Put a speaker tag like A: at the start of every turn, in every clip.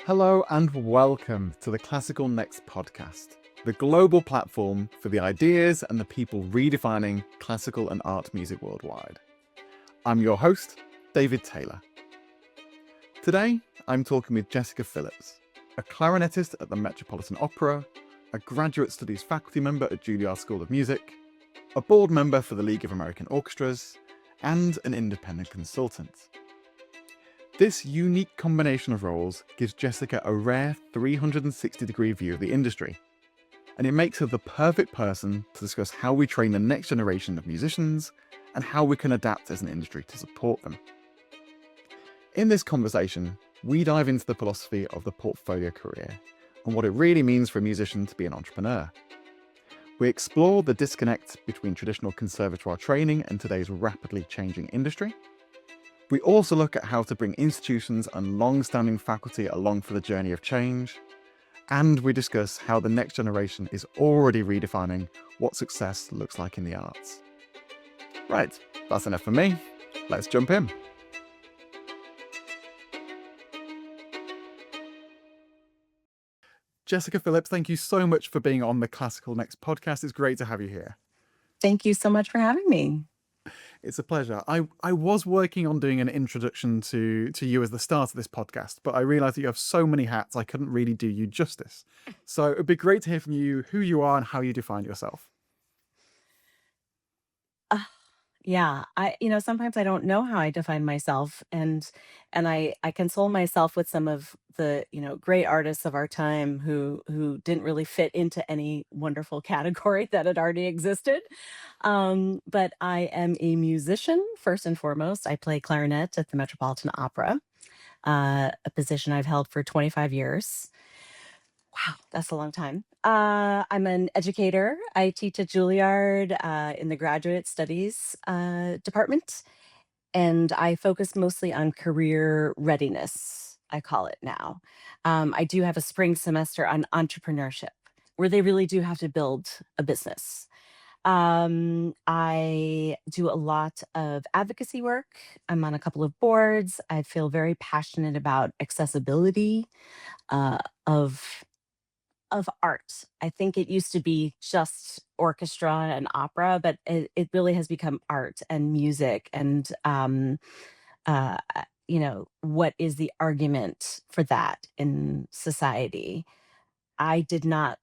A: Hello and welcome to the Classical Next podcast, the global platform for the ideas and the people redefining classical and art music worldwide. I'm your host, David Taylor. Today, I'm talking with Jessica Phillips, a clarinetist at the Metropolitan Opera, a graduate studies faculty member at Juilliard School of Music, a board member for the League of American Orchestras, and an independent consultant. This unique combination of roles gives Jessica a rare 360-degree view of the industry, and it makes her the perfect person to discuss how we train the next generation of musicians and how we can adapt as an industry to support them. In this conversation, we dive into the philosophy of the portfolio career and what it really means for a musician to be an entrepreneur. We explore the disconnect between traditional conservatoire training and today's rapidly changing industry. We also look at how to bring institutions and long-standing faculty along for the journey of change. And we discuss how the next generation is already redefining what success looks like in the arts. Right, that's enough for me. Let's jump in. Jessica Phillips, thank you so much for being on the Classical Next podcast. It's great to have you here.
B: Thank you so much for having me.
A: It's a pleasure. I was working on doing an introduction to you as the start of this podcast, but I realised that you have so many hats, I couldn't really do you justice. So it'd be great to hear from you who you are and how you define yourself.
B: Yeah, sometimes I don't know how I define myself, and I console myself with some of the, great artists of our time who didn't really fit into any wonderful category that had already existed. But I am a musician first and foremost. I play clarinet at the Metropolitan Opera, a position I've held for 25 years. Wow, that's a long time. I'm an educator. I teach at Juilliard in the graduate studies department, and I focus mostly on career readiness, I call it now. I do have a spring semester on entrepreneurship, where they really do have to build a business. I do a lot of advocacy work. I'm on a couple of boards. I feel very passionate about accessibility uh, of art. I think it used to be just orchestra and opera, but it really has become art and music. And, what is the argument for that in society? I did not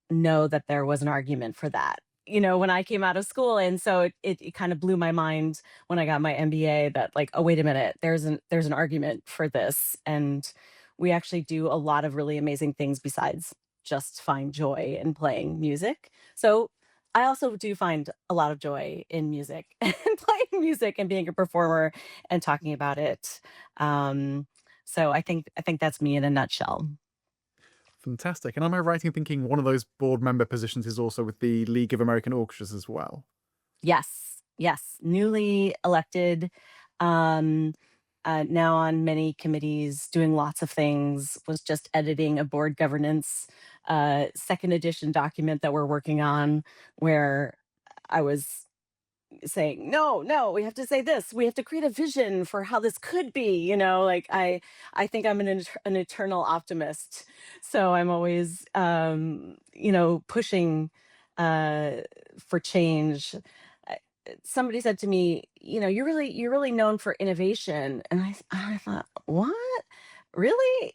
B: know that there was an argument for that. When I came out of school, and so it kind of blew my mind when I got my MBA that, like, oh, wait a minute, there's an argument for this, and we actually do a lot of really amazing things besides just find joy in playing music. So I also do find a lot of joy in music and playing music and being a performer and talking about it. So I think that's me in a nutshell.
A: Fantastic. And am I right in thinking one of those board member positions is also with the League of American Orchestras as well?
B: Yes, yes, newly elected, um, now on many committees, doing lots of things, was just editing a board governance, second edition document that we're working on, where I was saying, "No, no, we have to say this. We have to create a vision for how this could be," like, I think I'm an eternal optimist, so I'm always, pushing, uh, for change. Somebody said to me, "You're really known for innovation," and I thought, "What? Really?"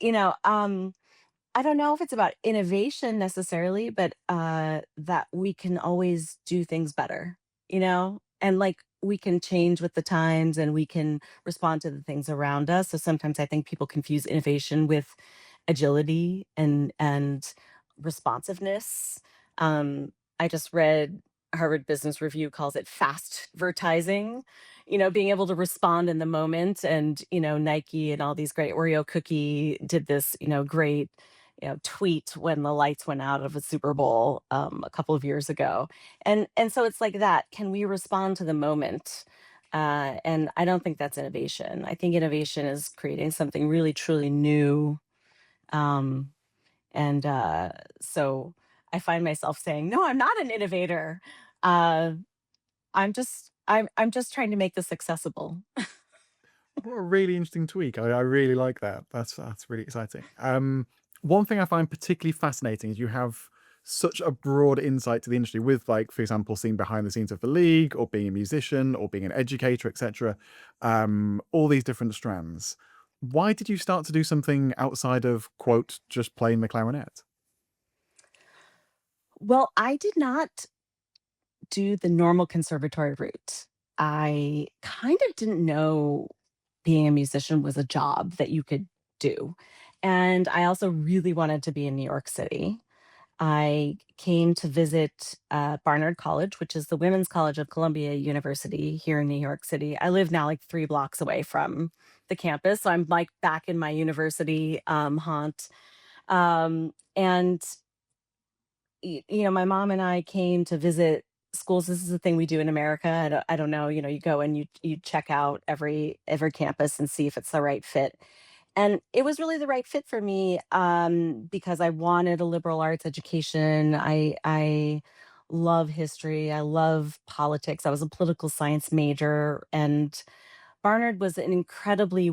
B: I don't know if it's about innovation necessarily, but that we can always do things better, and, like, we can change with the times and we can respond to the things around us. So sometimes I think people confuse innovation with agility and responsiveness. I just read Harvard Business Review calls it fast advertising, being able to respond in the moment. And, Nike and all these great Oreo cookie did this, great, tweet when the lights went out of a Super Bowl a couple of years ago. And so it's like that. Can we respond to the moment? And I don't think that's innovation. I think innovation is creating something really truly new. Um, and so I find myself saying, "No, I'm not an innovator. Uh, I'm just trying to make this accessible."
A: What a really interesting tweak. I really like that. That's really exciting. One thing I find particularly fascinating is you have such a broad insight to the industry with, like, for example, seeing behind the scenes of the league, or being a musician, or being an educator, etc. All these different strands. Why did you start to do something outside of, quote, just playing the clarinet?
B: Well, I did not do the normal conservatory route. I kind of didn't know being a musician was a job that you could do. And I also really wanted to be in New York City. I came to visit Barnard College, which is the Women's College of Columbia University here in New York City. I live now like 3 blocks away from the campus. So I'm like back in my university haunt. And my mom and I came to visit schools. This is the thing we do in America. I don't know. You go and you check out every campus and see if it's the right fit. And it was really the right fit for me because I wanted a liberal arts education. I love history. I love politics. I was a political science major, and Barnard was an incredibly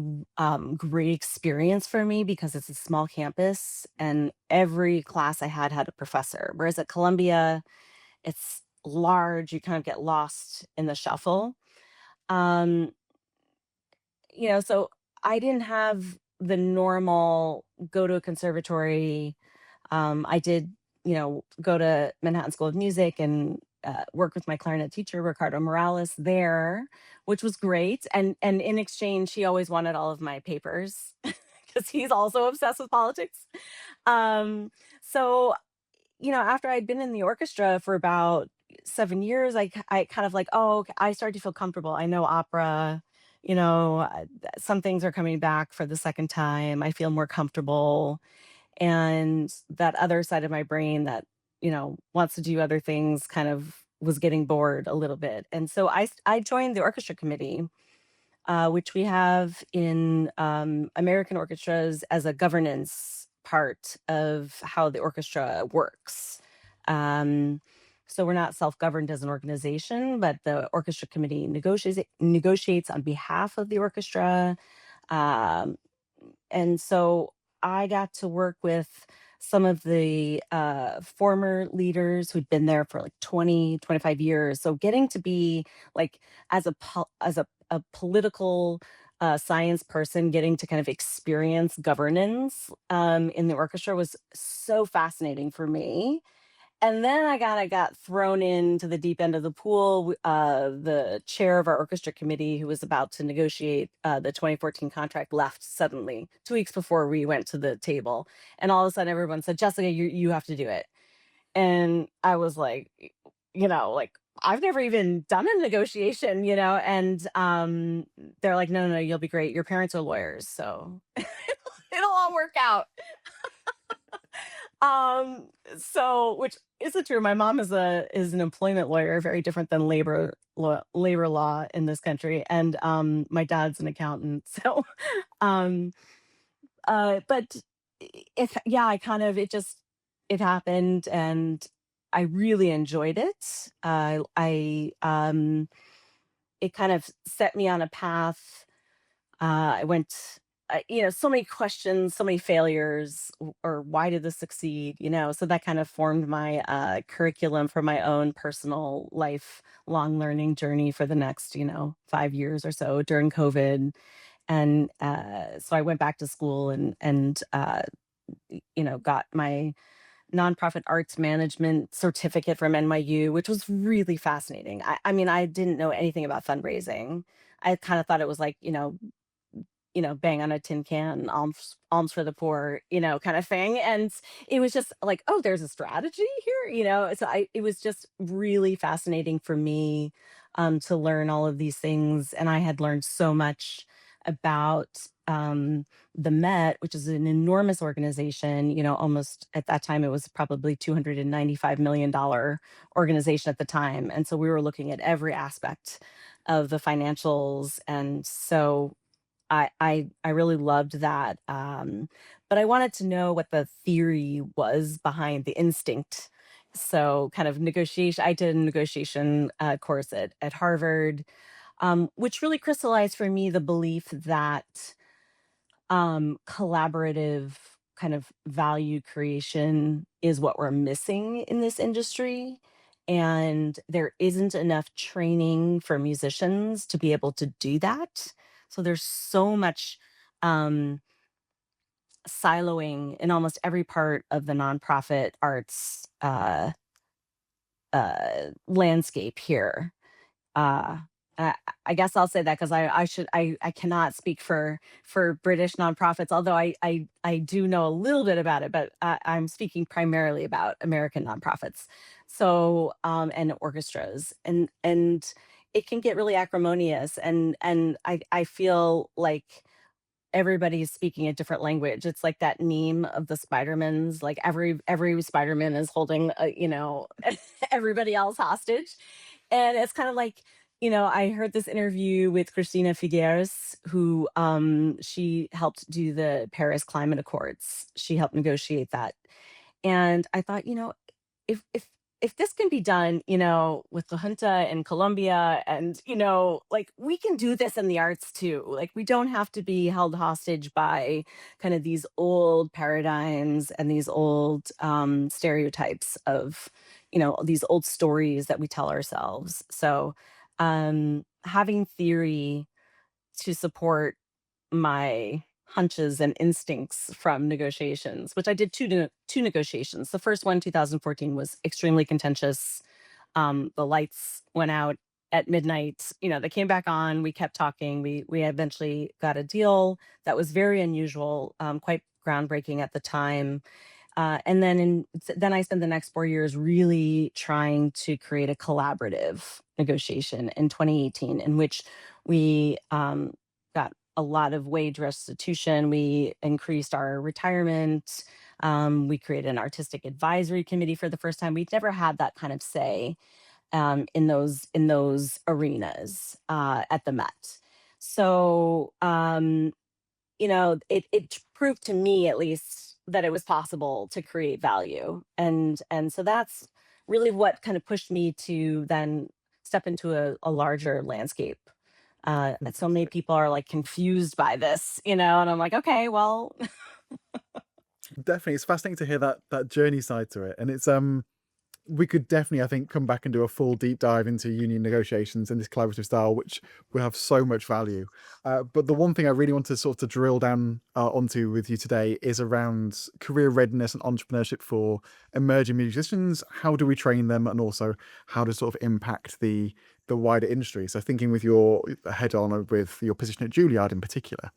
B: great experience for me because it's a small campus and every class I had a professor. Whereas at Columbia, it's large, you kind of get lost in the shuffle. Um, so I didn't have the normal go to a conservatory. I did, go to Manhattan School of Music and work with my clarinet teacher, Ricardo Morales, there, which was great. And in exchange, he always wanted all of my papers because he's also obsessed with politics. Um, so after I'd been in the orchestra for about 7 years, I kind of like, oh, okay, I started to feel comfortable. I know opera, some things are coming back for the second time. I feel more comfortable. And that other side of my brain that, wants to do other things kind of was getting bored a little bit. And so I joined the orchestra committee, which we have in American orchestras as a governance part of how the orchestra works. Um, so we're not self-governed as an organization, but the orchestra committee negotiates on behalf of the orchestra. Um, and so I got to work with some of the former leaders who'd been there for like 20, 25 years. So getting to be like as a political science person, getting to kind of experience governance in the orchestra was so fascinating for me. And then I kinda got thrown into the deep end of the pool. The chair of our orchestra committee, who was about to negotiate the 2014 contract, left suddenly 2 weeks before we went to the table. And all of a sudden, everyone said, Jessica, you have to do it. And I was like, like, I've never even done a negotiation, and they're like, no, no, no, you'll be great. Your parents are lawyers. So it'll all work out. Um, so which isn't true. My mom is an employment lawyer, very different than labor law in this country, and my dad's an accountant. So, um, but if yeah, I kind of it happened, and I really enjoyed it. It kind of set me on a path. I went, so many questions, so many failures, or why did this succeed? So that kind of formed my curriculum for my own personal lifelong learning journey for the next, 5 years or so during COVID. And so I went back to school and got my nonprofit arts management certificate from NYU, which was really fascinating. I mean, I didn't know anything about fundraising. I kind of thought it was like, bang on a tin can, alms for the poor, kind of thing. And it was just like, oh, there's a strategy here, So it was just really fascinating for me to learn all of these things. And I had learned so much about the Met, which is an enormous organization, almost at that time, it was probably $295 million organization at the time. And so we were looking at every aspect of the financials. And so I really loved that, but I wanted to know what the theory was behind the instinct. So kind of negotiation. I did a negotiation course at Harvard, which really crystallized for me the belief that collaborative kind of value creation is what we're missing in this industry. And there isn't enough training for musicians to be able to do that. So there's so much um, siloing in almost every part of the nonprofit arts landscape here. Uh, I I guess I'll say that because I cannot speak for British nonprofits, although I do know a little bit about it, but I'm speaking primarily about American nonprofits. So and orchestras, and it can get really acrimonious, and I feel like everybody's speaking a different language. It's like that meme of the Spider-Mans, like every Spider-Man is holding everybody else hostage. And it's kind of like, I heard this interview with Christina Figueres, who she helped do the Paris Climate Accords. She helped negotiate that. And I thought, if this can be done, with the junta in Colombia, and like, we can do this in the arts too. Like, we don't have to be held hostage by kind of these old paradigms and these old stereotypes of, these old stories that we tell ourselves. So having theory to support my hunches and instincts from negotiations, which I did two negotiations. The first one, 2014, was extremely contentious. The lights went out at midnight. They came back on. We kept talking. We eventually got a deal that was very unusual, quite groundbreaking at the time. And then I spent the next 4 years really trying to create a collaborative negotiation in 2018, in which we got a lot of wage restitution. We increased our retirement. We created an artistic advisory committee for the first time. We'd never had that kind of say in those arenas at the Met. So it proved to me, at least, that it was possible to create value. And so that's really what kind of pushed me to then step into a larger landscape. And so many
A: Fantastic.
B: people are like confused by this, and I'm like, okay, well,
A: Definitely, it's fascinating to hear that journey side to it, and it's we could definitely, I think, come back and do a full deep dive into union negotiations and this collaborative style, which will have so much value. But the one thing I really want to sort of drill down onto with you today is around career readiness and entrepreneurship for emerging musicians. How do we train them, and also how to sort of impact the wider industry? So thinking with your head on with your position at Juilliard in particular.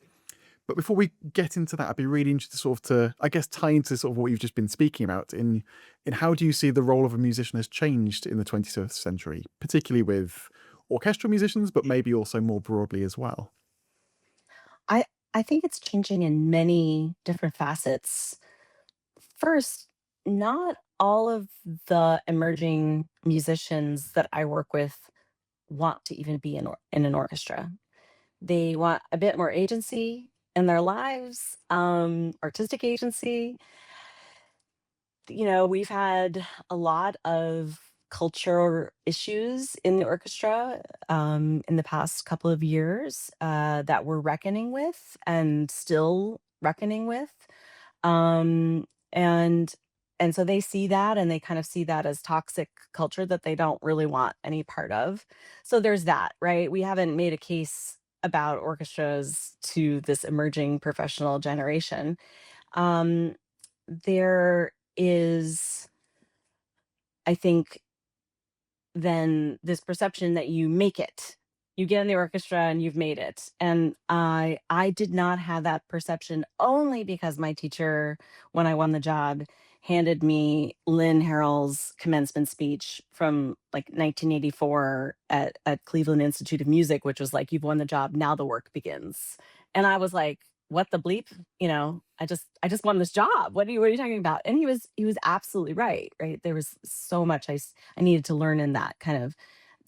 A: But before we get into that, I'd be really interested I guess, tie into sort of what you've just been speaking about in how do you see the role of a musician has changed in the 21st century, particularly with orchestral musicians, but maybe also more broadly as well.
B: I I think it's changing in many different facets. First, not all of the emerging musicians that I work with want to even be in an orchestra. They want a bit more agency in their lives, artistic agency. We've had a lot of cultural issues in the orchestra in the past couple of years that we're reckoning with and still reckoning with. Um, and and so they see that, and they kind of see that as toxic culture that they don't really want any part of. So there's that, right? We haven't made a case about orchestras to this emerging professional generation. Um, there is, I think, then this perception that you make it. You get in the orchestra and you've made it. And I did not have that perception, only because my teacher, when I won the job, handed me Lynn Harrell's commencement speech from like 1984 at Cleveland Institute of Music, which was like, "You've won the job, now the work begins." And I was like, "What the bleep?" I just won this job. What are you talking about? And he was absolutely right, right? There was so much I needed to learn in that kind of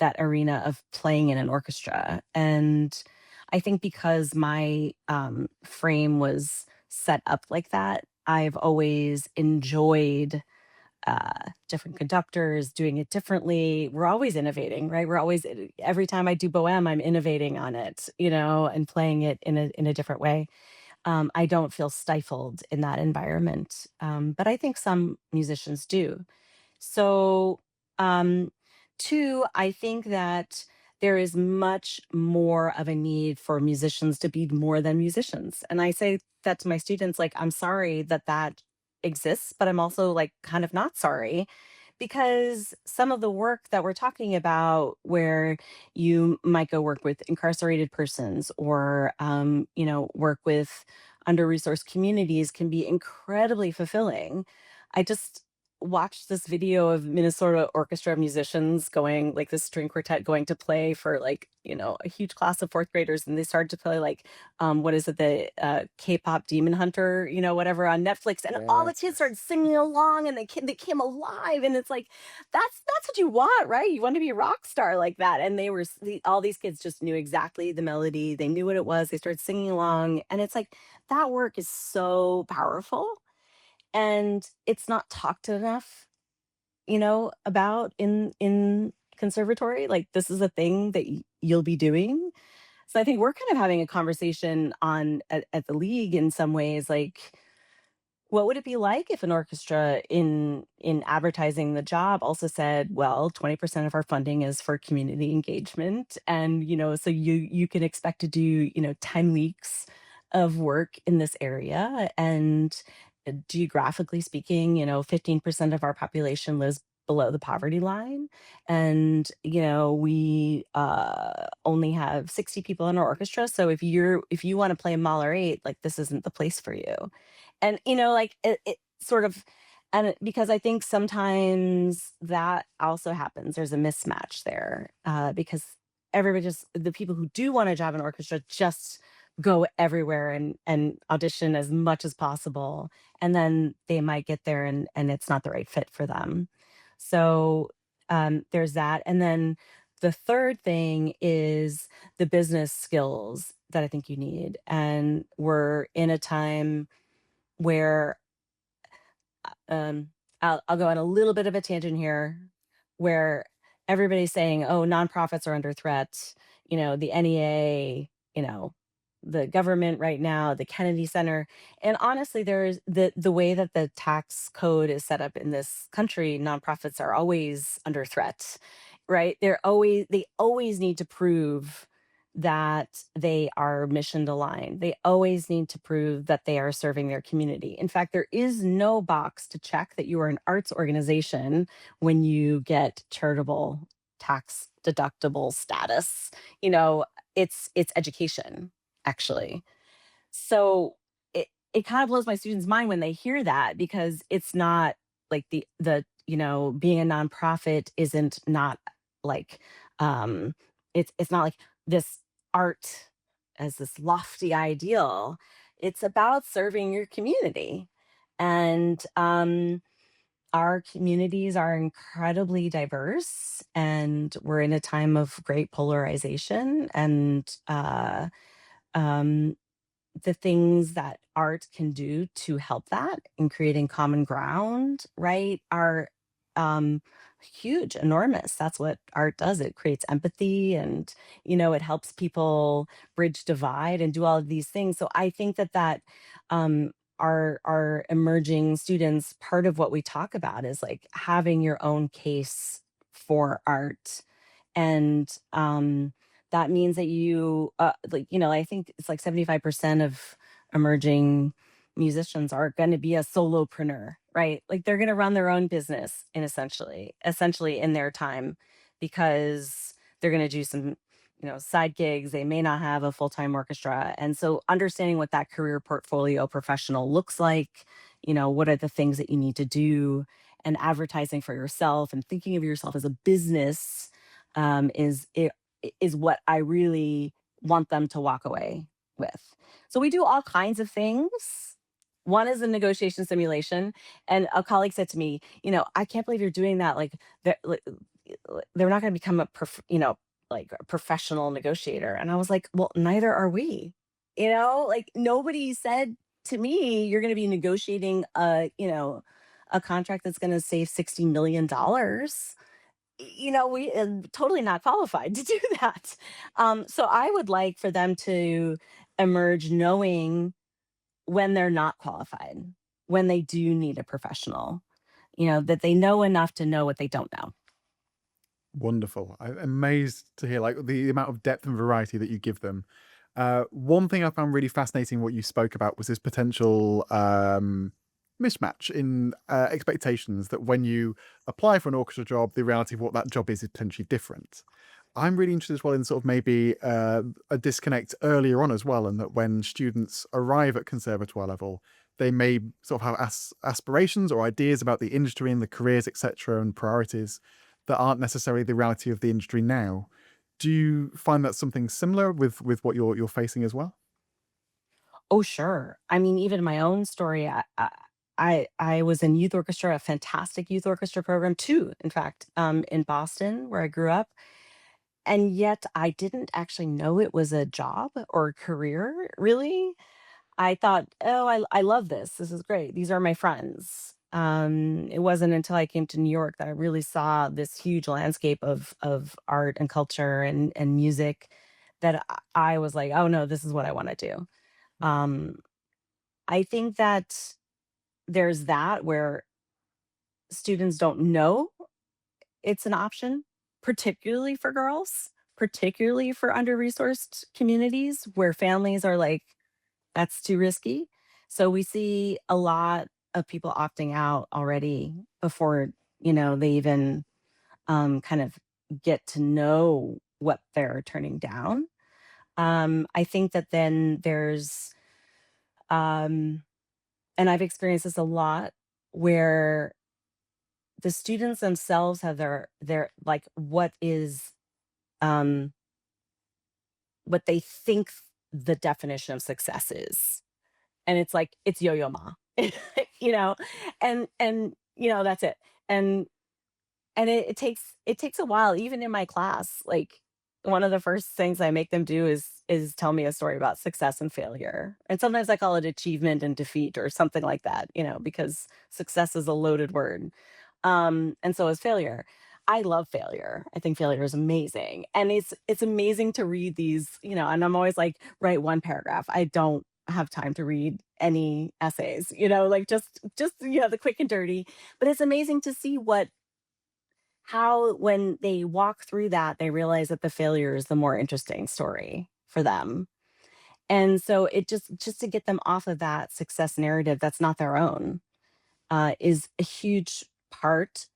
B: that arena of playing in an orchestra. And I think because my frame was set up like that, I've always enjoyed different conductors doing it differently. We're always innovating, right? We're always every time I do Bohème, I'm innovating on it, and playing it in a different way. I don't feel stifled in that environment, but I think some musicians do. So, um, two, I think that there is much more of a need for musicians to be more than musicians. And I say that to my students, like, I'm sorry that that exists, but I'm also like kind of not sorry because some of the work that we're talking about, where you might go work with incarcerated persons or, work with under resourced communities, can be incredibly fulfilling. I just watched this video of Minnesota orchestra musicians going, like this string quartet going to play for like, a huge class of fourth graders. And they started to play like, what is it, the K-pop Demon Hunter, whatever on Netflix. And all the kids
A: Yes.
B: started singing along and they came alive. And it's like, that's what you want, right? You want to be a rock star like that. And they were, all these kids just knew exactly the melody. They knew what it was. They started singing along. And it's like, that work is so powerful and it's not talked enough, about in conservatory. Like this is a thing that you'll be doing. So I think we're kind of having a conversation on at the league in some ways, like what would it be like if an orchestra in advertising the job also said, well, 20% of our funding is for community engagement, and so you can expect to do 10 weeks of work in this area, and geographically speaking, 15% of our population lives below the poverty line, and we only have 60 people in our orchestra. So if you want to play Mahler 8, like this isn't the place for you. And, like, it sort of, because I think sometimes that also happens. There's a mismatch there, because everybody, just the people who do want a job in orchestra, just go everywhere and audition as much as possible, and then they might get there and it's not the right fit for them. So, there's that, and then the third thing is the business skills that I think you need, and we're in a time where I'll go on a little bit of a tangent here, where everybody's saying, "Oh, nonprofits are under threat." The NEA, the government right now, the Kennedy Center, and honestly, there's the way that the tax code is set up in this country. Nonprofits are always under threat, right? They always need to prove that they are mission aligned. They always need to prove that they are serving their community. In fact, there is no box to check that you are an arts organization when you get charitable tax deductible status. You know, it's education, actually. So it kind of blows my students' mind when they hear that, because it's not like being a nonprofit isn't not like it's not like this art as this lofty ideal. It's about serving your community. And our communities are incredibly diverse, and we're in a time of great polarization. And um, the things that art can do to help that in creating common ground, right, are um, huge, enormous. That's what art does. It creates empathy, and it helps people bridge divide and do all of these things. So I think that our emerging students, part of what we talk about is like having your own case for art. And that means that I think it's like 75% of emerging musicians are going to be a solopreneur, right? Like they're going to run their own business in essentially in their time, because they're going to do some side gigs. They may not have a full-time orchestra. And so understanding what that career portfolio professional looks like, what are the things that you need to do, and advertising for yourself and thinking of yourself as a business, is what I really want them to walk away with. So we do all kinds of things. One is a negotiation simulation, and a colleague said to me, "I can't believe you're doing that. Like, they're not going to become like a professional negotiator." And I was like, "Well, neither are we. Like nobody said to me you're going to be negotiating a contract that's going to save $60 million, we totally not qualified to do that. So I would like for them to emerge knowing when they're not qualified, when they do need a professional, that they know enough to know what they don't know.
A: Wonderful. I'm amazed to hear like the amount of depth and variety that you give them. One thing I found really fascinating what you spoke about was this potential mismatch in expectations that when you apply for an orchestra job, the reality of what that job is potentially different. I'm really interested as well in sort of maybe a disconnect earlier on as well, and that when students arrive at conservatoire level, they may sort of have aspirations or ideas about the industry and the careers, etc., and priorities that aren't necessarily the reality of the industry now. Do you find that something similar with what you're facing as well?
B: Oh, sure. I mean, even my own story, I was in youth orchestra, a fantastic youth orchestra program too, in fact, in Boston, where I grew up. And yet I didn't actually know it was a job or a career, really. I thought, oh, I love this. This is great. These are my friends. It wasn't until I came to New York that I really saw this huge landscape of art and culture and music that I was like, oh no, this is what I want to do. Um, I think that there's that where students don't know it's an option, particularly for girls, particularly for under-resourced communities where families are like, "That's too risky." So we see a lot of people opting out already before, they even, kind of get to know what they're turning down. I think that then there's, um and I've experienced this a lot, where the students themselves have their like, um, what they think the definition of success is. And it's like, it's yo-yo ma, you know, and that's it. And it takes a while, even in my class. Like, one of the first things I make them do is tell me a story about success and failure. And sometimes I call it achievement and defeat or something like that, because success is a loaded word. And so is failure. I love failure. I think failure is amazing. And it's amazing to read these, and I'm always like, write one paragraph. I don't have time to read any essays, like just the quick and dirty. But it's amazing to see how when they walk through that, they realize that the failure is the more interesting story for them. And so it just to get them off of that success narrative that's not their own, is a huge part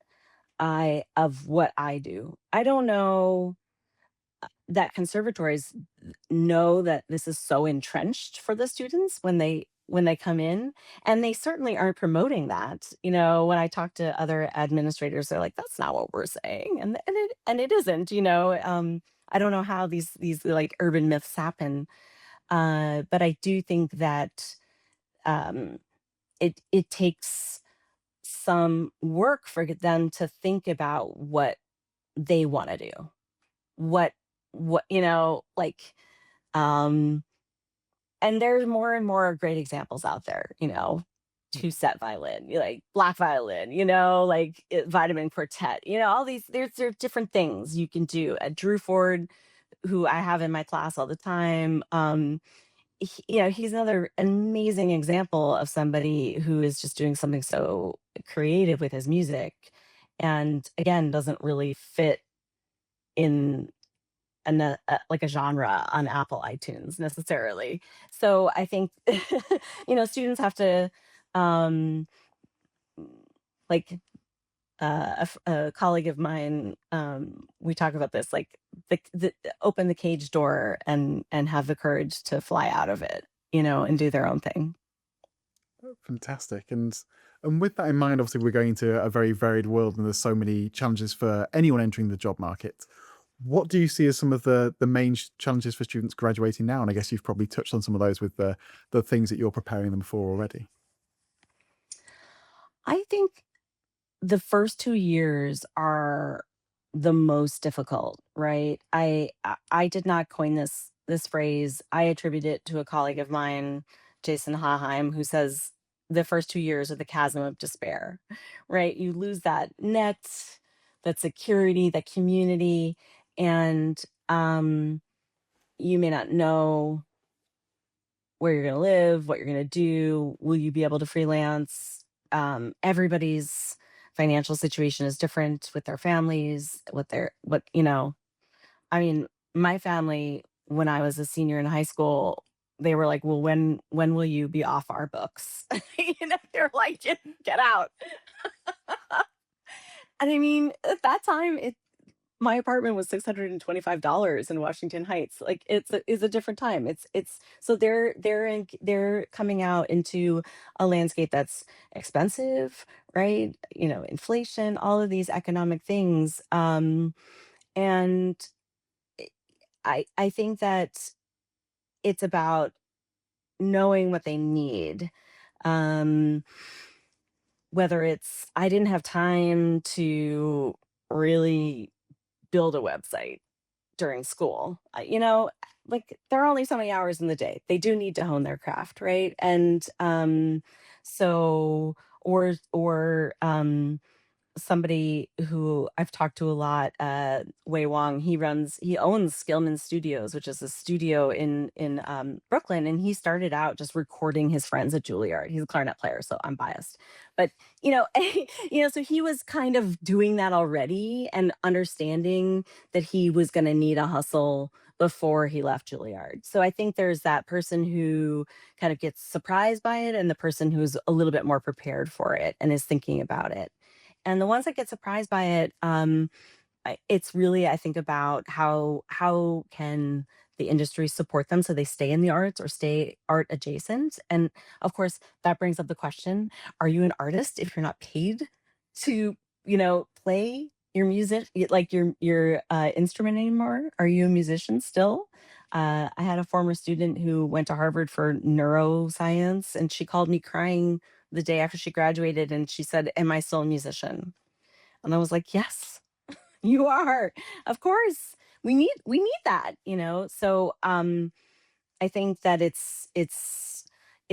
B: of what I do. I don't know that conservatories know that this is so entrenched for the students when they come in, and they certainly aren't promoting that. When I talk to other administrators, they're like, "That's not what we're saying," and it isn't. I don't know how these like urban myths happen, but I do think that um, it takes some work for them to think about what they want to do. Like, um, and there's more and more great examples out there, two set violin, like black violin, like vitamin quartet, all these, there's different things you can do. Drew Ford, who I have in my class all the time, he's another amazing example of somebody who is just doing something so creative with his music, and again, doesn't really fit in like a genre on Apple iTunes necessarily. So I think, students have to, um, like, a colleague of mine, we talk about this, like, the open the cage door and have the courage to fly out of it, and do their own thing.
A: Fantastic. And with that in mind, obviously we're going into a very varied world and there's so many challenges for anyone entering the job market. What do you see as some of the main challenges for students graduating now? And I guess you've probably touched on some of those with the things that you're preparing them for already.
B: I think the first 2 years are the most difficult, right? I did not coin this phrase. I attribute it to a colleague of mine, Jason Haheim, who says the first 2 years are the chasm of despair, right? You lose that net, that security, that community, and you may not know where you're going to live, what you're going to do. Will you be able to freelance? Everybody's financial situation is different with their families, I mean, my family, when I was a senior in high school, they were like, well, when will you be off our books? They're like, get out. And I mean, at that time, my apartment was $625 in Washington Heights. Like it's a different time. It's so they're coming out into a landscape that's expensive, right? Inflation, all of these economic things. And I think that it's about knowing what they need. Um, Whether it's I didn't have time to really build a website during school. Like there are only so many hours in the day. They do need to hone their craft, right? And so or somebody who I've talked to a lot, Wei Wong, he owns Skillman Studios, which is a studio in Brooklyn, and he started out just recording his friends at Juilliard. He's a clarinet player, so I'm biased. But so he was kind of doing that already and understanding that he was going to need a hustle before he left Juilliard. So I think there's that person who kind of gets surprised by it and the person who's a little bit more prepared for it and is thinking about it. And the ones that get surprised by it, it's really, I think, about how can the industry support them so they stay in the arts or stay art adjacent. And of course, that brings up the question: are you an artist if you're not paid to, play your music, like your instrument anymore? Are you a musician still? I had a former student who went to Harvard for neuroscience, and she called me crying the day after she graduated, and she said, "Am I still a musician?" And I was like, "Yes, you are. Of course. We need that, So I think that it's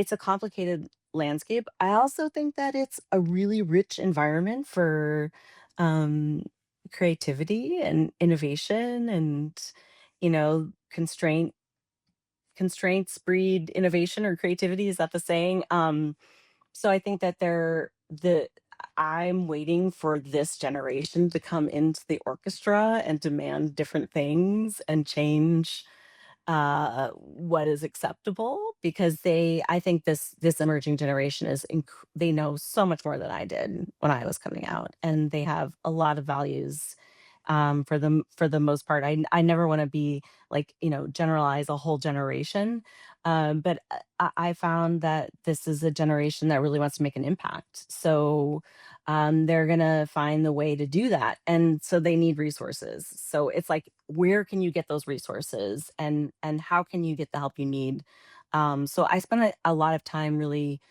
B: a complicated landscape. I also think that it's a really rich environment for um creativity and innovation and constraints breed innovation or creativity. Is that the saying? So I think that I'm waiting for this generation to come into the orchestra and demand different things and change what is acceptable, because I think this emerging generation they know so much more than I did when I was coming out, and they have a lot of values. For the most part, I never want to be like, generalize a whole generation, but I found that this is a generation that really wants to make an impact. So they're gonna find the way to do that, and so they need resources. So it's like, where can you get those resources, and how can you get the help you need? So I spent a lot of time really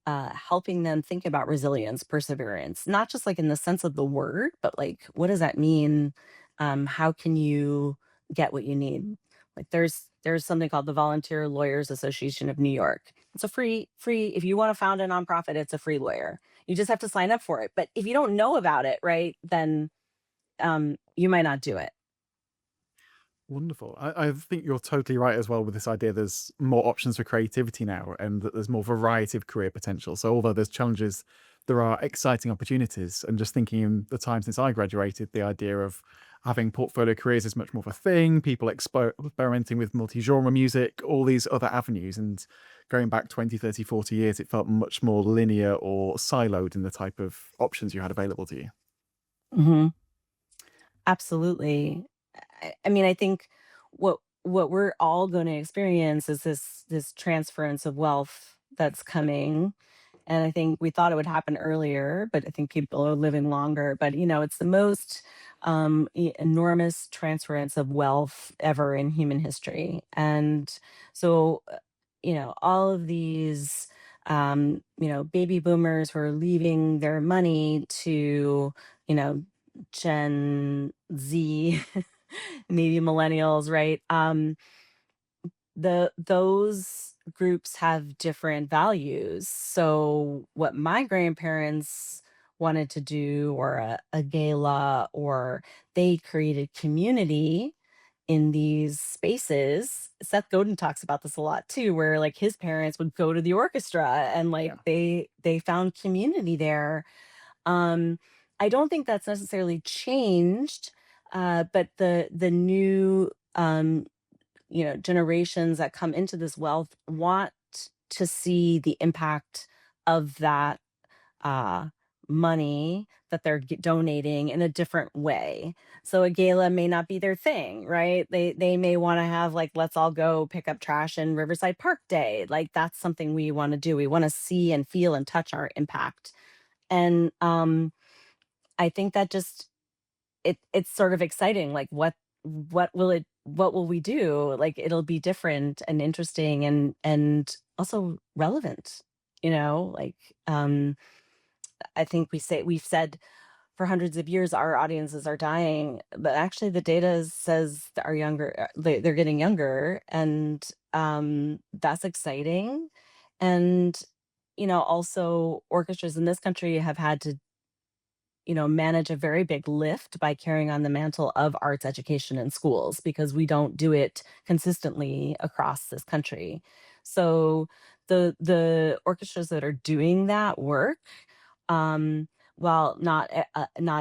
B: helping them think about resilience, perseverance, not just like in the sense of the word, but like, what does that mean? How can you get what you need? Like there's something called the Volunteer Lawyers Association of New York. It's a free, if you want to found a nonprofit, it's a free lawyer. You just have to sign up for it. But if you don't know about it, right, then you might not do it.
A: Wonderful. I think you're totally right as well with this idea there's more options for creativity now and that there's more variety of career potential. So although there's challenges, there are exciting opportunities. And just thinking in the time since I graduated, the idea of having portfolio careers is much more of a thing, people experimenting with multi-genre music, all these other avenues. And going back 20, 30, 40 years, it felt much more linear or siloed in the type of options you had available to you.
B: Hmm. Absolutely. I mean, I think what we're all going to experience is this transference of wealth that's coming. And I think we thought it would happen earlier, but I think people are living longer. But it's the most enormous transference of wealth ever in human history. And so, all of these, baby boomers who are leaving their money to, you know, Gen Z, maybe millennials, right? Those groups have different values. So what my grandparents wanted to do, or a gala, or they created community in these spaces. Seth Godin talks about this a lot too, where like his parents would go to the orchestra and like
A: Yeah.
B: they found community there. Um, I don't think that's necessarily changed, but the new generations that come into this wealth want to see the impact of that uh, money that they're donating in a different way. So a gala may not be their thing, right? They may want to have like, let's all go pick up trash in Riverside Park Day. Like that's something we want to do. We want to see and feel and touch our impact. And I think that just it's sort of exciting. Like what will we do? Like it'll be different and interesting and also relevant, like I think we've said for hundreds of years our audiences are dying, but actually the data says that our younger they're getting younger, and that's exciting. And also orchestras in this country have had to manage a very big lift by carrying on the mantle of arts education in schools, because we don't do it consistently across this country. So the orchestras that are doing that work, um, while not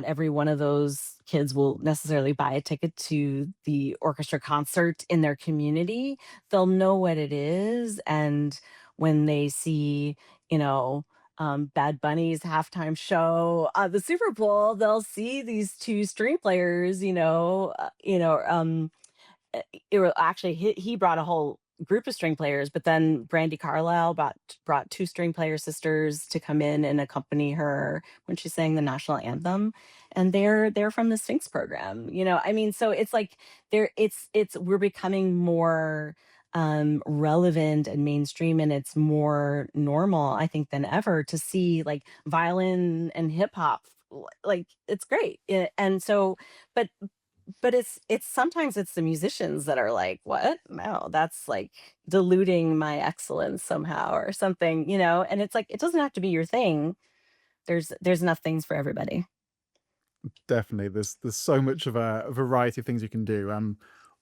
B: every one of those kids will necessarily buy a ticket to the orchestra concert in their community, they'll know what it is. And when they see, you know, Bad Bunny's halftime show, the Super Bowl, they'll see these two string players, it will actually he brought a whole group of string players, but then Brandy Carlisle brought two string player sisters to come in and accompany her when she sang the national anthem, and they're from the Sphinx program. I mean, so it's like it's we're becoming more relevant and mainstream, and it's more normal, I think, than ever to see like violin and hip hop. Like it's great. And so, but it's sometimes it's the musicians that are like, "What? No, that's like diluting my excellence somehow," or something, and it's like it doesn't have to be your thing. There's enough things for everybody.
A: Definitely. There's so much of a variety of things you can do.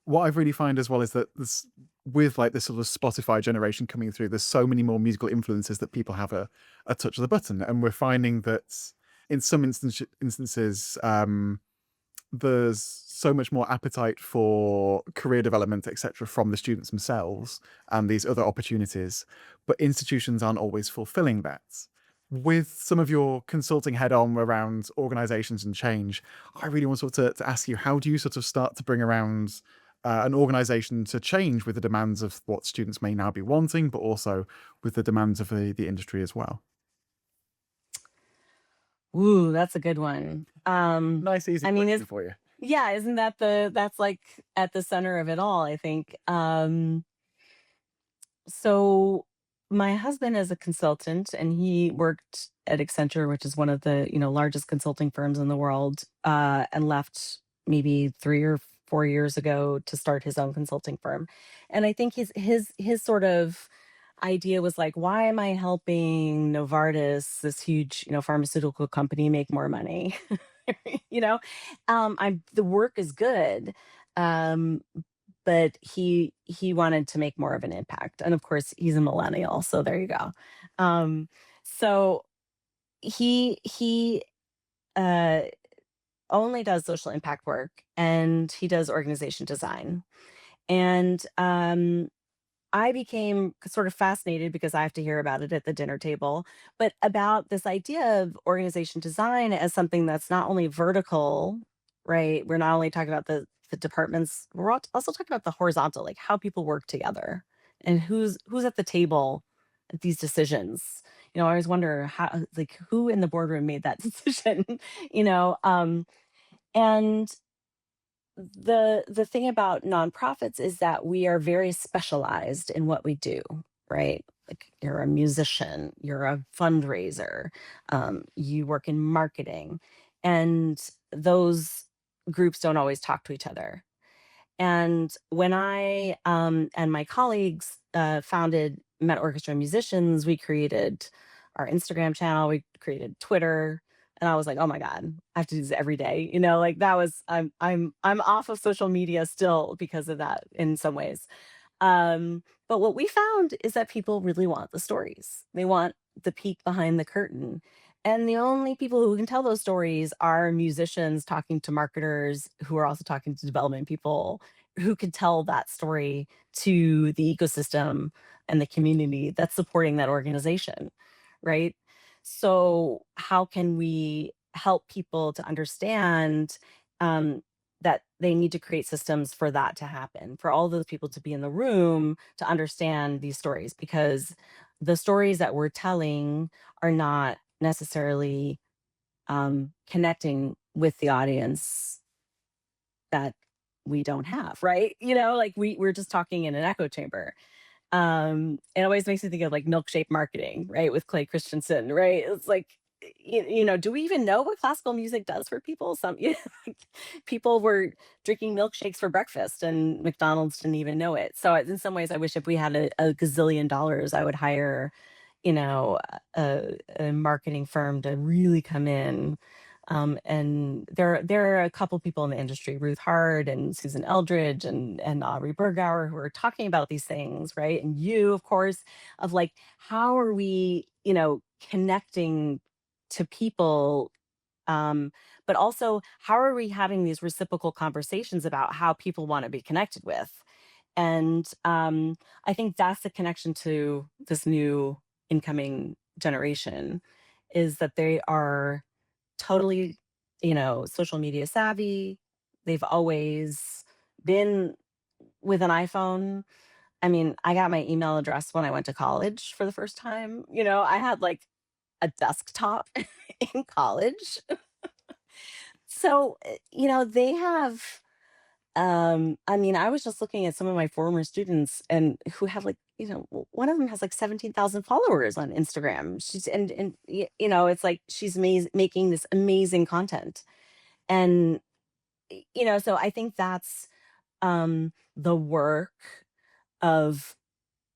A: What I've really find as well is that this with like this sort of Spotify generation coming through, there's so many more musical influences that people have a touch of the button. And we're finding that in some instances, there's so much more appetite for career development, etc., from the students themselves and these other opportunities, but institutions aren't always fulfilling that. With some of your consulting head on around organizations and change, I really want to ask you, how do you sort of start to bring around an organization to change with the demands of what students may now be wanting, but also with the demands of the industry as well?
B: Ooh, that's a good one.
A: Nice, easy
B: I mean,
A: question
B: it's
A: for you.
B: yeah, isn't that's like at the center of it all, I think. So my husband is a consultant, and he worked at Accenture, which is one of the, largest consulting firms in the world, and left maybe 3 or 4 years ago to start his own consulting firm. And I think his sort of idea was like, why am I helping Novartis, this huge, pharmaceutical company, make more money? you know, I'm the work is good. Um, but he wanted to make more of an impact, and of course he's a millennial, so there you go. So he uh only does social impact work, and he does organization design. And I became sort of fascinated, because I have to hear about it at the dinner table, but about this idea of organization design as something that's not only vertical, right? We're not only talking about the departments, we're also talking about the horizontal, like how people work together and who's at the table at these decisions. I always wonder how, like, who in the boardroom made that decision, and the thing about nonprofits is that we are very specialized in what we do, right? Like you're a musician, you're a fundraiser, you work in marketing, and those groups don't always talk to each other. And when I and my colleagues founded Met Orchestra musicians, we created our Instagram channel, we created Twitter, and I was like, "Oh my god, I have to do this every day." Like that was I'm off of social media still because of that in some ways. But what we found is that people really want the stories. They want the peek behind the curtain. And the only people who can tell those stories are musicians talking to marketers who are also talking to development people who can tell that story to the ecosystem and the community that's supporting that organization, right? So, how can we help people to understand um, that they need to create systems for that to happen, for all those people to be in the room to understand these stories? Because the stories that we're telling are not necessarily connecting with the audience that we don't have, right? Like we're just talking in an echo chamber. It always makes me think of like milkshake marketing, right? With Clay Christensen, right? It's like, do we even know what classical music does for people? People were drinking milkshakes for breakfast and McDonald's didn't even know it. So in some ways, I wish if we had a gazillion dollars, I would hire, a marketing firm to really come in. And there are a couple people in the industry, Ruth Hard and Susan Eldridge and Aubrey Bergauer, who are talking about these things, right? And you, of course, of like, how are we, connecting to people, but also how are we having these reciprocal conversations about how people want to be connected with? And I think that's the connection to this new incoming generation, is that they are totally, social media savvy. They've always been with an iPhone. I mean, I got my email address when I went to college for the first time. I had like a desktop in college. So, they have I mean, I was just looking at some of my former students and who have like, one of them has like 17,000 followers on Instagram. She's and it's like she's making this amazing content. And so I think that's the work of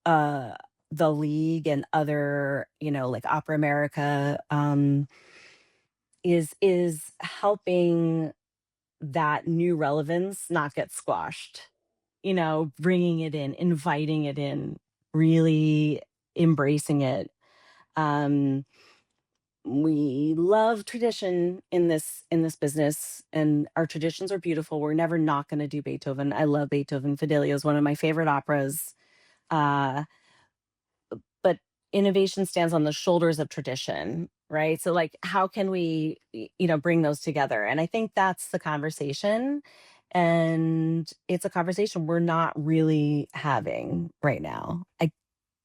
B: uh the league and other, like Opera America, is helping that new relevance not get squashed, bringing it in, inviting it in, really embracing it. Um, we love tradition in this business, and our traditions are beautiful. We're never not going to do Beethoven. I love Beethoven. Fidelio is one of my favorite operas. Uh, but innovation stands on the shoulders of tradition, right? So like how can we bring those together? And I think that's the conversation, and it's a conversation we're not really having right now, I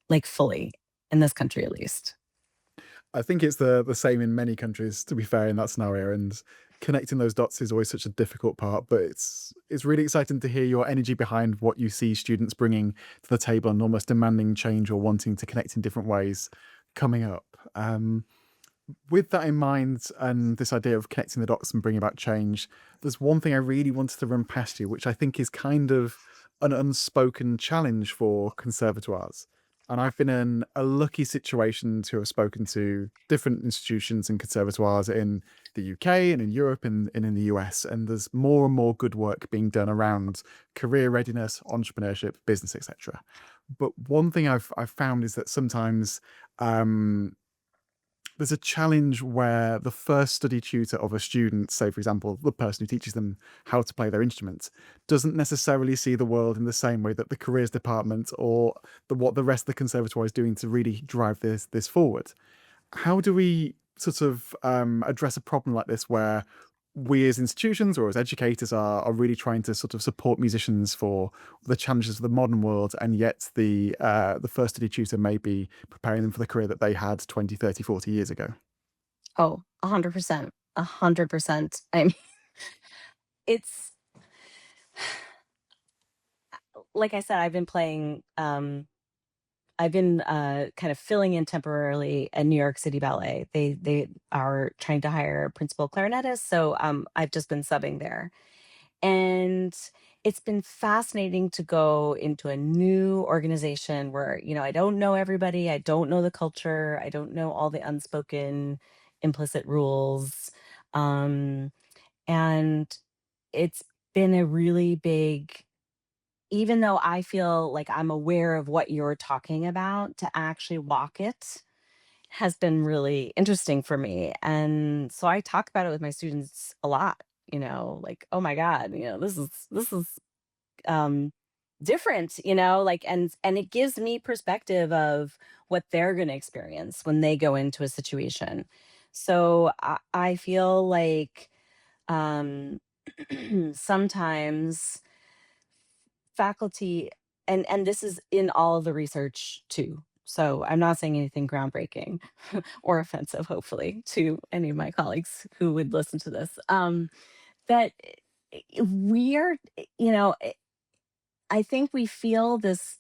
B: like fully, in this country at least.
A: I think it's the same in many countries, to be fair, in that scenario. And connecting those dots is always such a difficult part. But it's really exciting to hear your energy behind what you see students bringing to the table and almost demanding change or wanting to connect in different ways coming up. With that in mind, and this idea of connecting the dots and bringing about change, there's one thing I really wanted to run past you, which I think is kind of an unspoken challenge for conservatoires. And I've been in a lucky situation to have spoken to different institutions and conservatoires in the UK and in Europe and in the US. And there's more and more good work being done around career readiness, entrepreneurship, business, etc. But one thing I've found is that sometimes there's a challenge where the first study tutor of a student, say for example, the person who teaches them how to play their instrument, doesn't necessarily see the world in the same way that the careers department or what the rest of the conservatoire is doing to really drive this forward. How do we sort of address a problem like this where we as institutions or as educators are really trying to sort of support musicians for the challenges of the modern world, and yet the first study tutor may be preparing them for the career that they had 20, 30, 40 years ago?
B: Oh, 100%, 100%. I mean, it's like I said, I've been kind of filling in temporarily at New York City Ballet. They are trying to hire a principal clarinetist, so I've just been subbing there. And it's been fascinating to go into a new organization where, I don't know everybody, I don't know the culture, I don't know all the unspoken implicit rules. Um, and it's been a really big, even though I feel like I'm aware of what you're talking about, to actually walk it has been really interesting for me. And so I talk about it with my students a lot, like, oh my God, this is um different, like, and it gives me perspective of what they're going to experience when they go into a situation. So I feel like um sometimes faculty, and this is in all of the research too, so I'm not saying anything groundbreaking or offensive, hopefully, to any of my colleagues who would listen to this, that we are, you know I think we feel this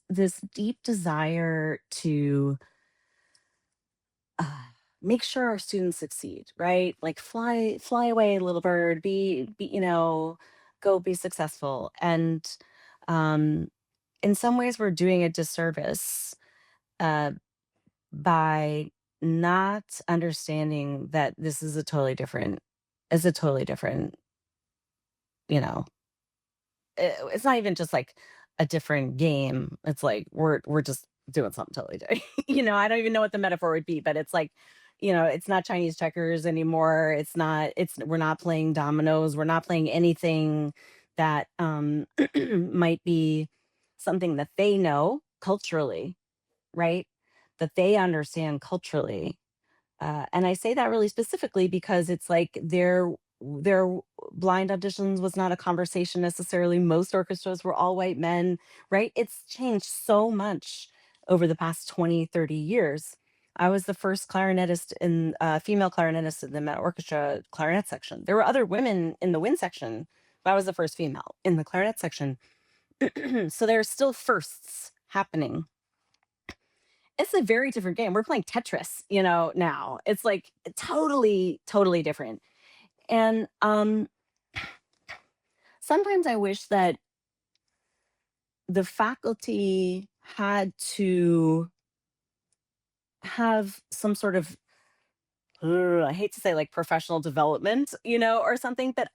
B: deep desire to uh, make sure our students succeed, right? Like, fly away, little bird, be go be successful. And um, in some ways, we're doing a disservice uh, by not understanding that this is a totally different, you know, it's not even just like a different game. It's like we're just doing something totally different. I don't even know what the metaphor would be, but it's like, it's not Chinese checkers anymore. We're not playing dominoes. We're not playing anything that might be something that they know culturally, right? That they understand culturally. And I say that really specifically because it's like their blind auditions was not a conversation necessarily. Most orchestras were all white men, right? It's changed so much over the past 20, 30 years. I was the first clarinetist in female clarinetist in the Met Orchestra clarinet section. There were other women in the wind section, but I was the first female in the clarinet section. So there are still firsts happening. It's a very different game. We're playing Tetris, now. It's like totally, totally different. And sometimes I wish that the faculty had to have some sort of, I hate to say, like, professional development, or something, but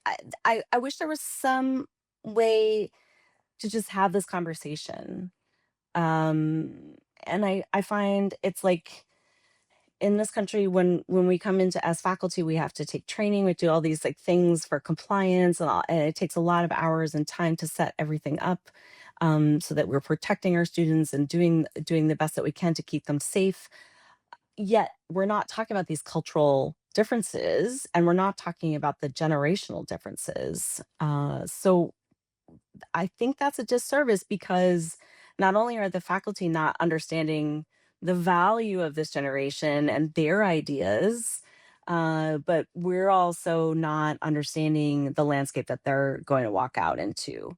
B: I wish there was some way to just have this conversation. Um, and I find it's like, in this country, when we come into as faculty, we have to take training, we do all these like things for compliance, and it takes a lot of hours and time to set everything up, so that we're protecting our students and doing the best that we can to keep them safe. Yet we're not talking about these cultural differences, and we're not talking about the generational differences. So I think that's a disservice, because not only are the faculty not understanding the value of this generation and their ideas, but we're also not understanding the landscape that they're going to walk out into.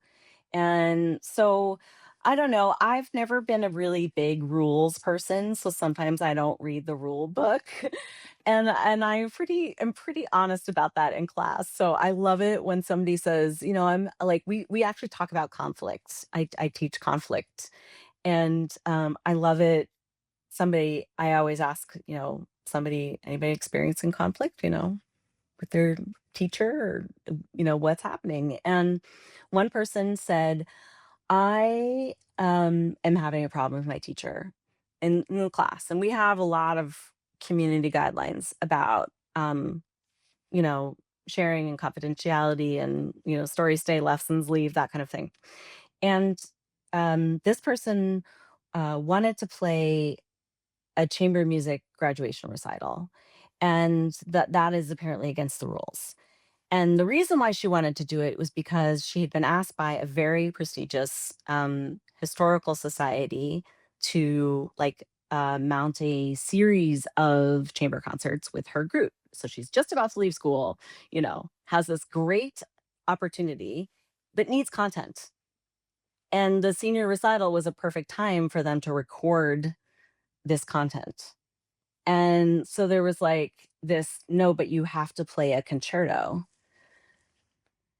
B: And so I don't know. I've never been a really big rules person, so sometimes I don't read the rule book. And I'm pretty honest about that in class. So I love it when somebody says, I'm like, we actually talk about conflict. I teach conflict. And I love it. I always ask, anybody experiencing conflict, with their teacher, or what's happening. And one person said, I am having a problem with my teacher in the class, and we have a lot of community guidelines about you know sharing and confidentiality, and stories stay, lessons leave, that kind of thing. And this person wanted to play a chamber music graduation recital, and that is apparently against the rules. And the reason why she wanted to do it was because she had been asked by a very prestigious historical society to, like, mount a series of chamber concerts with her group. So she's just about to leave school, has this great opportunity, but needs content. And the senior recital was a perfect time for them to record this content. And so there was like this, no, but you have to play a concerto.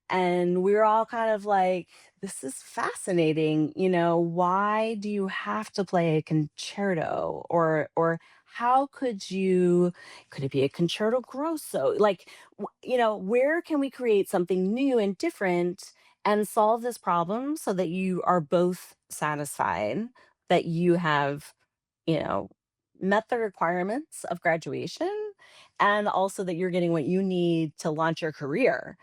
B: And we were all kind of like, this is fascinating. Why do you have to play a concerto? Or how could it be a concerto grosso? Like, where can we create something new and different and solve this problem so that you are both satisfied, that you have, you know, met the requirements of graduation, and also that you're getting what you need to launch your career.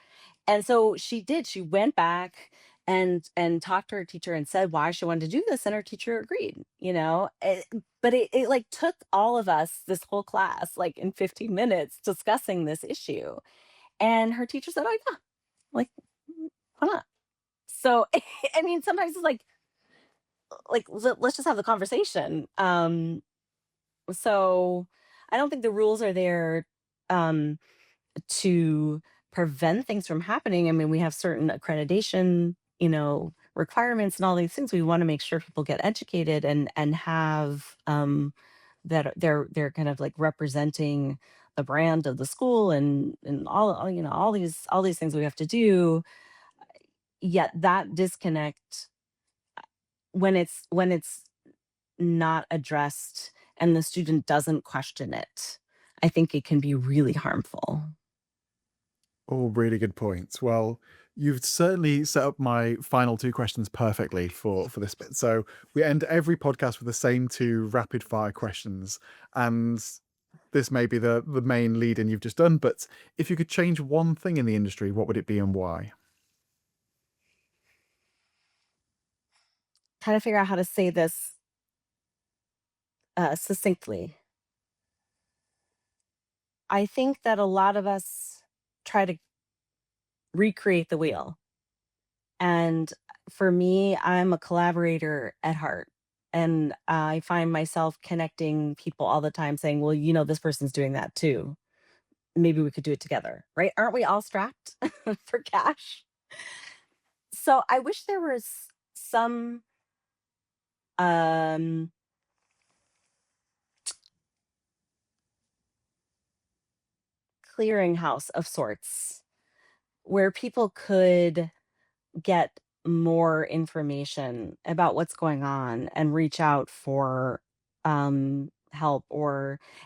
B: And so she did. She went back and talked to her teacher and said why she wanted to do this, and her teacher agreed. But it like took all of us, this whole class, like in 15 minutes discussing this issue. And her teacher said, "Oh yeah, like why not?" So I mean, sometimes it's like let's just have the conversation. So I don't think the rules are there um to prevent things from happening. I mean, we have certain accreditation, requirements and all these things. We want to make sure people get educated and have that they're kind of like representing the brand of the school and all these things we have to do. Yet that disconnect, when it's not addressed and the student doesn't question it, I think it can be really harmful.
A: All really good points. Well, you've certainly set up my final two questions perfectly for this bit. So we end every podcast with the same two rapid fire questions, and this may be the main lead in you've just done. But if you could change one thing in the industry, what would it be and why?
B: Trying to figure out how to say this succinctly. I think that a lot of us try to recreate the wheel. And for me, I'm a collaborator at heart. And I find myself connecting people all the time saying, well, this person's doing that too. Maybe we could do it together, right? Aren't we all strapped for cash? So I wish there was some um, clearinghouse of sorts where people could get more information about what's going on and reach out for help.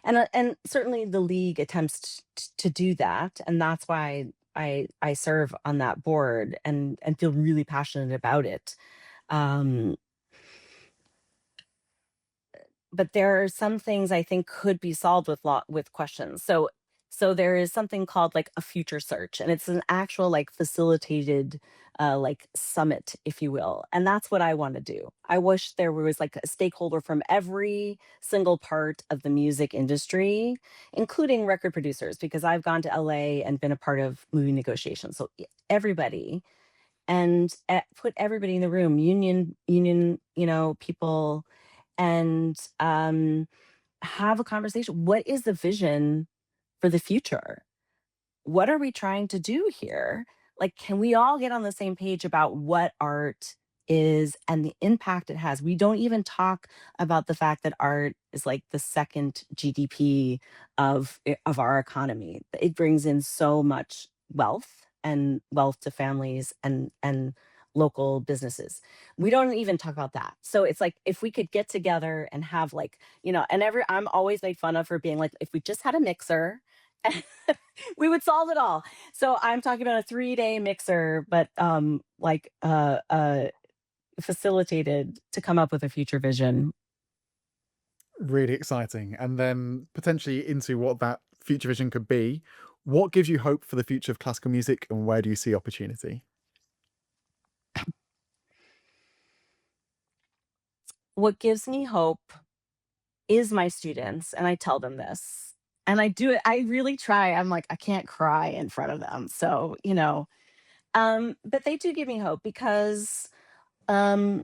B: And certainly the league attempts to do that, and that's why I serve on that board and feel really passionate about it. um but there are some things I think could be solved with questions. So there is something called like a future search, and it's an actual like facilitated like summit, if you will. And that's what I want to do. I wish there was like a stakeholder from every single part of the music industry, including record producers, because I've gone to LA and been a part of movie negotiations. So everybody, and put everybody in the room, union, people, and have a conversation. What is the vision for the future? What are we trying to do here? Like, can we all get on the same page about what art is and the impact it has? We don't even talk about the fact that art is like the second GDP of our economy. It brings in so much wealth to families and local businesses. We don't even talk about that. So it's like if we could get together and have like, and I'm always made fun of for being like, if we just had a mixer, we would solve it all. So I'm talking about a 3-day mixer, but facilitated to come up with a future vision.
A: Really exciting. And then potentially into what that future vision could be. What gives you hope for the future of classical music, and where do you see opportunity?
B: What gives me hope is my students, and I tell them this. And I do it, I really try. I'm like, I can't cry in front of them. So, but they do give me hope because um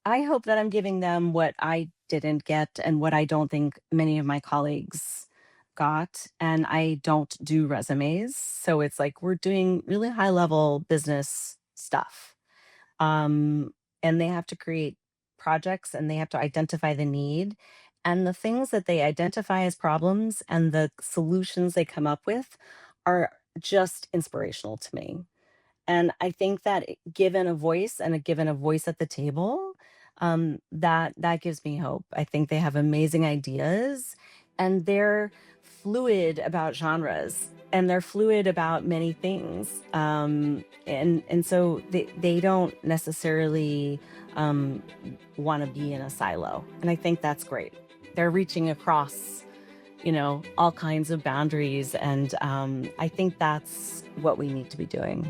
B: I hope that I'm giving them what I didn't get and what I don't think many of my colleagues got. And I don't do resumes. So it's like we're doing really high level business stuff. Um, and they have to create projects and they have to identify the need. And the things that they identify as problems and the solutions they come up with are just inspirational to me. And I think that given a voice and given a voice at the table, that gives me hope. I think they have amazing ideas, and they're fluid about genres, and they're fluid about many things. And so they don't necessarily um, want to be in a silo, and I think that's great. They're reaching across, all kinds of boundaries, and I think that's what we need to be doing.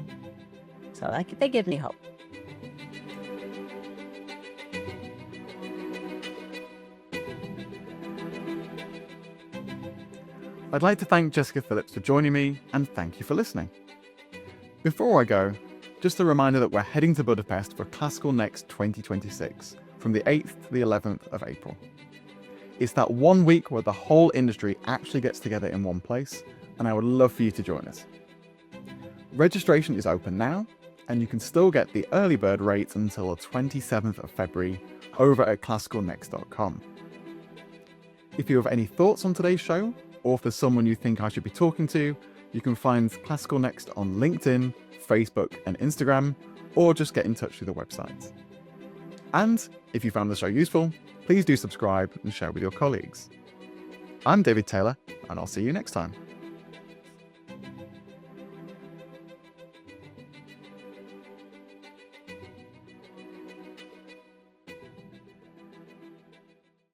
B: So they give me hope.
A: I'd like to thank Jessica Phillips for joining me, and thank you for listening. Before I go, just a reminder that we're heading to Budapest for Classical Next 2026 from the 8th to the 11th of April. It's that 1 week where the whole industry actually gets together in one place, and I would love for you to join us. Registration is open now, and you can still get the early bird rates until the 27th of February over at classicalnext.com. If you have any thoughts on today's show, or if there's someone you think I should be talking to, you can find Classical Next on LinkedIn, Facebook, and Instagram, or just get in touch through the website. And if you found the show useful, please do subscribe and share with your colleagues. I'm David Taylor, and I'll see you next time.